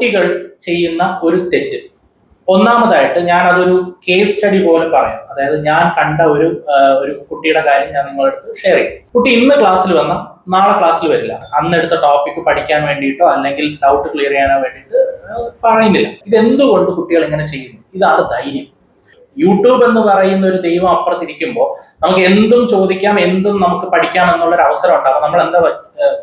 കുട്ടികൾ ചെയ്യുന്ന ഒരു തെറ്റ്. ഒന്നാമതായിട്ട് ഞാൻ അതൊരു കേസ് സ്റ്റഡി പോലെ പറയാം. അതായത് ഞാൻ കണ്ട ഒരു കുട്ടിയുടെ കാര്യം ഞാൻ നിങ്ങളുടെ അടുത്ത് ഷെയർ ചെയ്യും. കുട്ടി ഇന്ന് ക്ലാസ്സിൽ വന്ന നാളെ ക്ലാസ്സിൽ വരില്ല. അന്നെടുത്ത ടോപ്പിക് പഠിക്കാൻ വേണ്ടിയിട്ടോ അല്ലെങ്കിൽ ഡൗട്ട് ക്ലിയർ ചെയ്യാനോ വേണ്ടിയിട്ട് പറയുന്നില്ല. ഇതെന്തുകൊണ്ട് കുട്ടികൾ ഇങ്ങനെ ചെയ്യുന്നു? ഇതാണ് ധൈര്യം. യൂട്യൂബ് എന്ന് പറയുന്ന ഒരു ദൈവം അപ്പുറത്തിരിക്കുമ്പോൾ നമുക്ക് എന്തും ചോദിക്കാം, എന്തും നമുക്ക് പഠിക്കാം എന്നുള്ളൊരു അവസരം ഉണ്ടാകും. നമ്മൾ എന്താ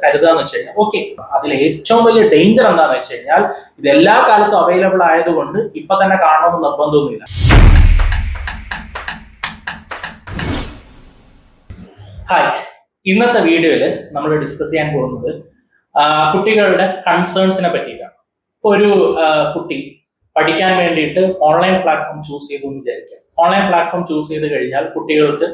കരുതുക എന്ന് വെച്ച് കഴിഞ്ഞാൽ, ഓക്കെ, അതിൽ ഏറ്റവും വലിയ ഡേഞ്ചർ എന്താണെന്ന് വെച്ച് കഴിഞ്ഞാൽ ഇത് എല്ലാ കാലത്തും അവൈലബിൾ ആയതുകൊണ്ട് ഇപ്പൊ തന്നെ കാണണമെന്ന് നിർബന്ധമൊന്നുമില്ല. ഹായ്, ഇന്നത്തെ വീഡിയോയിൽ നമ്മൾ ഡിസ്കസ് ചെയ്യാൻ പോകുന്നത് കുട്ടികളുടെ കൺസേൺസിനെ പറ്റിയിട്ടാണ്. ഒരു കുട്ടി പഠിക്കാൻ വേണ്ടിയിട്ട് ഓൺലൈൻ പ്ലാറ്റ്ഫോം ചൂസ് ചെയ്തു എന്ന് വിചാരിക്കാം. ഓൺലൈൻ പ്ലാറ്റ്ഫോം ചൂസ് ചെയ്ത് കഴിഞ്ഞാൽ കുട്ടികൾക്ക്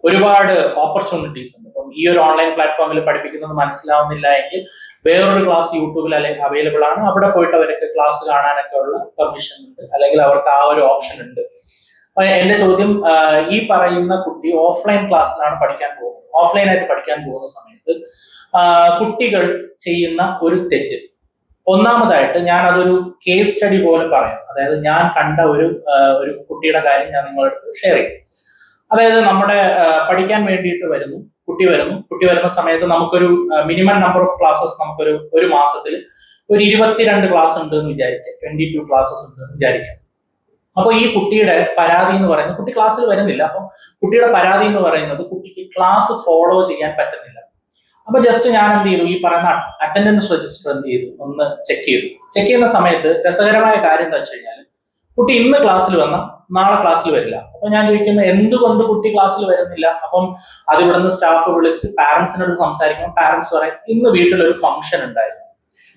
ഒരുപാട് ഓപ്പർച്യൂണിറ്റീസ് ഉണ്ട്. അപ്പം ഈ ഒരു ഓൺലൈൻ പ്ലാറ്റ്ഫോമിൽ പഠിപ്പിക്കുന്നത് മനസ്സിലാവുന്നില്ല എങ്കിൽ വേറൊരു ക്ലാസ് യൂട്യൂബിൽ അല്ലെങ്കിൽ അവൈലബിൾ ആണ്. അവിടെ പോയിട്ട് അവർക്ക് ക്ലാസ് കാണാനൊക്കെ ഉള്ള പെർമിഷൻ ഉണ്ട്, അല്ലെങ്കിൽ അവർക്ക് ആ ഒരു ഓപ്ഷൻ ഉണ്ട്. എന്റെ ചോദ്യം, ഈ പറയുന്ന കുട്ടി ഓഫ്ലൈൻ ക്ലാസ്സിലാണ് പഠിക്കാൻ പോകുന്നത്. ഓഫ്ലൈൻ ആയിട്ട് പഠിക്കാൻ പോകുന്ന സമയത്ത് കുട്ടികൾ ചെയ്യുന്ന ഒരു തെറ്റ്. ഒന്നാമതായിട്ട് ഞാൻ അതൊരു കേസ് സ്റ്റഡി പോലെ പറയാം. അതായത് ഞാൻ കണ്ട ഒരു കുട്ടിയുടെ കാര്യം ഞാൻ നിങ്ങളുടെ അടുത്ത് ഷെയർ ചെയ്യും. അതായത് നമ്മുടെ പഠിക്കാൻ വേണ്ടിയിട്ട് കുട്ടി വരുന്ന സമയത്ത് നമുക്കൊരു മിനിമം നമ്പർ ഓഫ് ക്ലാസ്സസ് ഒരു മാസത്തിൽ ഒരു 22 ക്ലാസ് ഉണ്ട് എന്ന് വിചാരിക്കാം. 22 ക്ലാസ്സസ് ഉണ്ട് എന്ന് വിചാരിക്കാം. അപ്പോൾ ഈ കുട്ടിയുടെ പരാതി എന്ന് പറയുന്നത്, കുട്ടി ക്ലാസ്സിൽ വരുന്നില്ല. അപ്പം കുട്ടിയുടെ പരാതി എന്ന് പറയുന്നത് കുട്ടിക്ക് ക്ലാസ് ഫോളോ ചെയ്യാൻ പറ്റുന്നില്ല. അപ്പൊ ജസ്റ്റ് ഞാൻ എന്ത് ചെയ്തു, ഈ പറയുന്ന അറ്റൻഡൻസ് രജിസ്റ്റർ എന്ത് ചെയ്തു, ഒന്ന് ചെക്ക് ചെയ്തു. ചെക്ക് ചെയ്യുന്ന സമയത്ത് രസകരമായ കാര്യം എന്താ വെച്ച് കഴിഞ്ഞാൽ, കുട്ടി ഇന്ന് ക്ലാസ്സിൽ വന്ന നാളെ ക്ലാസ്സിൽ വരില്ല. അപ്പൊ ഞാൻ ചോദിക്കുന്നത്, എന്തുകൊണ്ട് കുട്ടി ക്ലാസ്സിൽ വരുന്നില്ല? അപ്പം അത് ഇവിടുന്ന് സ്റ്റാഫ് വിളിച്ച് പാരന്റ്സിനോട് സംസാരിക്കുമ്പോൾ പാരന്റ്സ് പറയും, ഇന്ന് വീട്ടിലൊരു ഫംഗ്ഷൻ ഉണ്ടായിരുന്നു,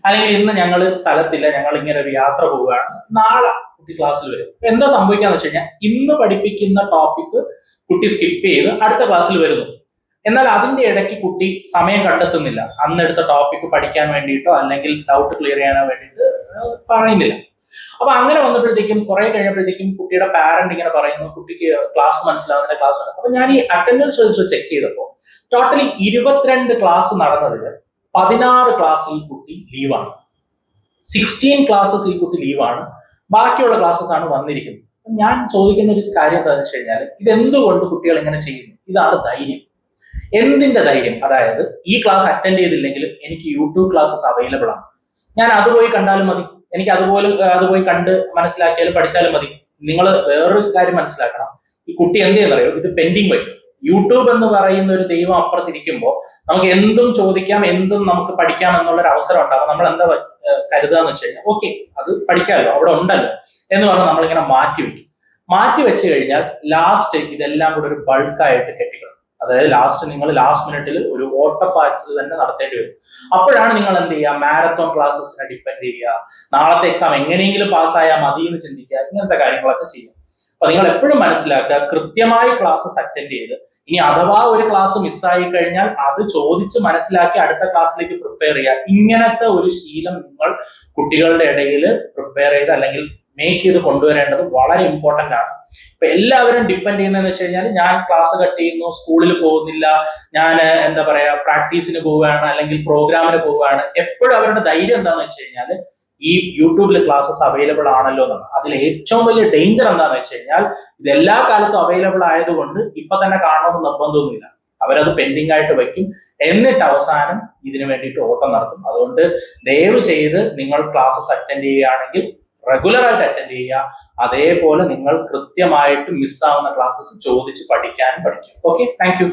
അല്ലെങ്കിൽ ഇന്ന് ഞങ്ങൾ സ്ഥലത്തില്ല, ഞങ്ങൾ ഇങ്ങനെ ഒരു യാത്ര പോവുകയാണ്, നാളെ കുട്ടി ക്ലാസ്സിൽ വരും. എന്താ സംഭവിക്കാന്ന് വെച്ച് കഴിഞ്ഞാൽ, ഇന്ന് പഠിപ്പിക്കുന്ന ടോപ്പിക് കുട്ടി സ്കിപ്പ് ചെയ്ത് അടുത്ത ക്ലാസ്സിൽ വരുന്നു. എന്നാൽ അതിന്റെ ഇടയ്ക്ക് കുട്ടി സമയം കണ്ടെത്തുന്നില്ല. അന്നെടുത്ത ടോപ്പിക് പഠിക്കാൻ വേണ്ടിയിട്ടോ അല്ലെങ്കിൽ ഡൗട്ട് ക്ലിയർ ചെയ്യാനോ വേണ്ടിയിട്ട് പറയുന്നില്ല. അപ്പൊ അങ്ങനെ വന്നപ്പോഴത്തേക്കും കുറെ കഴിഞ്ഞപ്പോഴത്തേക്കും കുട്ടിയുടെ പാരന്റ് ഇങ്ങനെ പറയുന്നു, കുട്ടിക്ക് ക്ലാസ് മനസ്സിലാവുന്ന ക്ലാസ് ഉണ്ട്. അപ്പൊ ഞാൻ ഈ അറ്റൻഡൻസ് രജിസ്റ്റർ ചെക്ക് ചെയ്തപ്പോൾ ടോട്ടലി 22 ക്ലാസ് നടന്നതിൽ 16 ക്ലാസ്സിൽ കുട്ടി ലീവാണ്. 16 ക്ലാസ്സസ് ഈ കുട്ടി ലീവാണ്. ബാക്കിയുള്ള ക്ലാസ്സസ് ആണ് വന്നിരിക്കുന്നത്. ഞാൻ ചോദിക്കുന്ന ഒരു കാര്യം എന്താണെന്ന് വെച്ച് കഴിഞ്ഞാൽ, ഇതെന്തുകൊണ്ട് കുട്ടികൾ ഇങ്ങനെ ചെയ്യുന്നു? ഇതാണ് ധൈര്യം. എന്തിന്റെ ധൈര്യം? അതായത് ഈ ക്ലാസ് അറ്റൻഡ് ചെയ്തില്ലെങ്കിലും എനിക്ക് യൂട്യൂബ് ക്ലാസ്സസ് അവൈലബിൾ ആണ്. ഞാൻ അത് പോയി കണ്ടാലും മതി, എനിക്ക് അത് പോയി കണ്ട് മനസ്സിലാക്കിയാലും പഠിച്ചാലും മതി. നിങ്ങൾ വേറൊരു കാര്യം മനസ്സിലാക്കണം, ഈ കുട്ടി എന്ത് ചെയ്യുന്നറിയോ, ഇത് പെൻഡിങ് വയ്ക്കും. യൂട്യൂബ് എന്ന് പറയുന്ന ഒരു ദൈവം അപ്പുറത്തിരിക്കുമ്പോൾ നമുക്ക് എന്തും ചോദിക്കാം, എന്തും നമുക്ക് പഠിക്കാം എന്നുള്ളൊരു അവസരം ഉണ്ടാകും. നമ്മൾ എന്താ കരുതുക എന്ന് വെച്ച് കഴിഞ്ഞാൽ, ഓക്കെ, അത് പഠിക്കാമല്ലോ, അവിടെ ഉണ്ടല്ലോ എന്ന് പറഞ്ഞാൽ നമ്മളിങ്ങനെ മാറ്റി വെച്ച് കഴിഞ്ഞാൽ ലാസ്റ്റ് ഇതെല്ലാം കൂടെ ഒരു ബൾക്കായിട്ട് കെട്ടിക്കിടും. അതായത് നിങ്ങൾ ലാസ്റ്റ് മിനിറ്റിൽ ഒരു ഓട്ടപ്പാച്ചിൽ തന്നെ നടത്തേണ്ടി വരും. അപ്പോഴാണ് നിങ്ങൾ എന്ത് ചെയ്യുക, മാരത്തോൺ ക്ലാസ്സസിനെ ഡിപ്പെൻഡ് ചെയ്യുക, നാളത്തെ എക്സാം എങ്ങനെയെങ്കിലും പാസ്സായാൽ മതി എന്ന് ചിന്തിക്കുക, ഇങ്ങനത്തെ കാര്യങ്ങളൊക്കെ ചെയ്യും. അപ്പൊ നിങ്ങൾ എപ്പോഴും മനസ്സിലാക്കുക, കൃത്യമായി ക്ലാസ്സസ് അറ്റൻഡ് ചെയ്ത്, ഇനി അഥവാ ഒരു ക്ലാസ് മിസ്സായി കഴിഞ്ഞാൽ അത് ചോദിച്ച് മനസ്സിലാക്കി അടുത്ത ക്ലാസ്സിലേക്ക് പ്രിപ്പയർ ചെയ്യുക. ഇങ്ങനത്തെ ഒരു ശീലം നിങ്ങൾ കുട്ടികളുടെ ഇടയിൽ പ്രിപ്പയർ ചെയ്ത് അല്ലെങ്കിൽ മേക്ക് ചെയ്ത് കൊണ്ടുവരേണ്ടത് വളരെ ഇമ്പോർട്ടന്റ് ആണ്. ഇപ്പൊ എല്ലാവരും ഡിപ്പെൻഡ് ചെയ്യുന്നതെന്ന് വെച്ച് കഴിഞ്ഞാൽ, ഞാൻ ക്ലാസ് കട്ട് ചെയ്യുന്നു, സ്കൂളിൽ പോകുന്നില്ല, ഞാൻ എന്താ പറയാ പ്രാക്ടീസിന് പോവുകയാണ് അല്ലെങ്കിൽ പ്രോഗ്രാമിന് പോവുകയാണ്. എപ്പോഴും അവരുടെ ധൈര്യം എന്താണെന്ന് വെച്ച് കഴിഞ്ഞാൽ, ഈ യൂട്യൂബിൽ ക്ലാസ്സസ് അവൈലബിൾ ആണല്ലോ എന്നാണ്. അതിൽ ഏറ്റവും വലിയ ഡേഞ്ചർ എന്താണെന്ന് വെച്ച് കഴിഞ്ഞാൽ, ഇത് എല്ലാ കാലത്തും അവൈലബിൾ ആയതുകൊണ്ട് ഇപ്പൊ തന്നെ കാണണമെന്ന് നിർബന്ധമൊന്നുമില്ല. അവരത് പെൻഡിങ് ആയിട്ട് വെക്കും, എന്നിട്ട് അവസാനം ഇതിനു വേണ്ടിയിട്ട് ഓട്ടം നടത്തും. അതുകൊണ്ട് ദയവ് ചെയ്ത് നിങ്ങൾ ക്ലാസ്സസ് അറ്റൻഡ് ചെയ്യുകയാണെങ്കിൽ റെഗുലർ ആയിട്ട് അറ്റൻഡ് ചെയ്യുക. അതേപോലെ നിങ്ങൾ കൃത്യമായിട്ട് മിസ്സാവുന്ന ക്ലാസ്സസ് ചോദിച്ച് പഠിക്കാനും പഠിക്കും. Okay, thank you.